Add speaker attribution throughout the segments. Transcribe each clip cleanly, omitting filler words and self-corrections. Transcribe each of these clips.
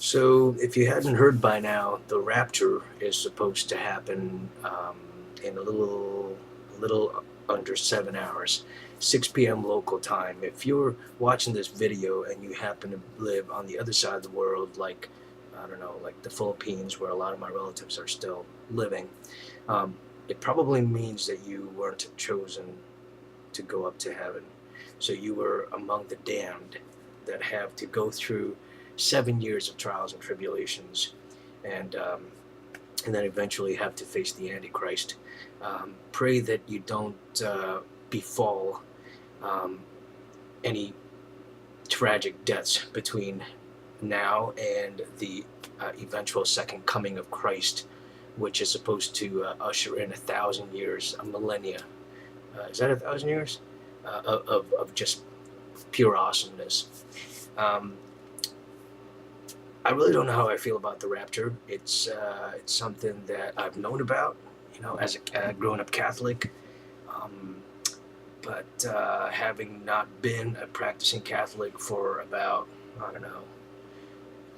Speaker 1: So, if you hadn't heard by now, the rapture is supposed to happen in a little under 7 hours, 6 p.m. local time. If you're watching this video and you happen to live on the other side of the world, like I don't know, like the Philippines, where a lot of my relatives are still living, um, it probably means that you weren't chosen to go up to heaven. So you were among the damned that have to go through 7 years of trials and tribulations, and um, and then eventually have to face the Antichrist. Pray that you don't befall um, any tragic deaths between now and the eventual second coming of Christ, which is supposed to usher in 1,000 years, a millennia. Is that 1,000 years of just pure awesomeness? Um, I really don't know how I feel about the rapture. It's something that I've known about, as a grown up Catholic, um, but having not been a practicing Catholic for about, I don't know,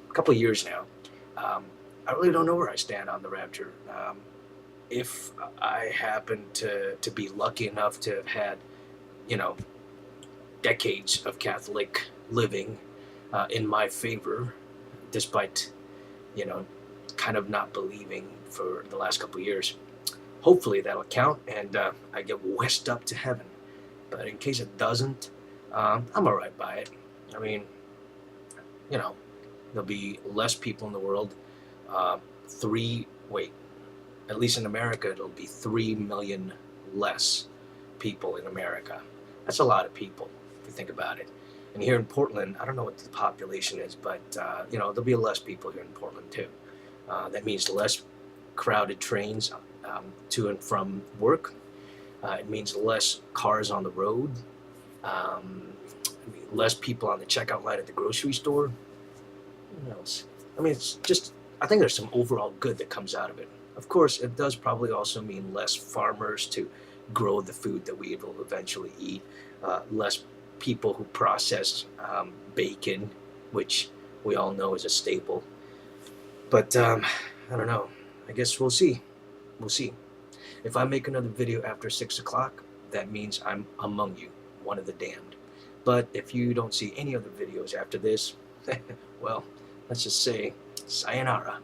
Speaker 1: a couple of years now, um, I really don't know where I stand on the rapture. If I happen to be lucky enough to have had, you know, decades of Catholic living in my favor, despite, you know, kind of not believing for the last couple of years. Hopefully that'll count and I get whisked up to heaven. But in case it doesn't, I'm all right by it. I mean, you know, there'll be less people in the world. Uh, wait, at least in America, it'll be 3 million less people in America. That's a lot of people if you think about it. And here in Portland, I don't know what the population is, but there'll be less people here in Portland too. That means less crowded trains to and from work. It means less cars on the road, um, less people on the checkout line at the grocery store. What else? I mean, it's just, I think there's some overall good that comes out of it. Of course, it does probably also mean less farmers to grow the food that we will eventually eat, less people who process bacon, which we all know is a staple. But I don't know. I guess we'll see. We'll see. If I make another video after 6 o'clock, that means I'm among you, one of the damned. But if you don't see any other videos after this, well, let's just say sayonara.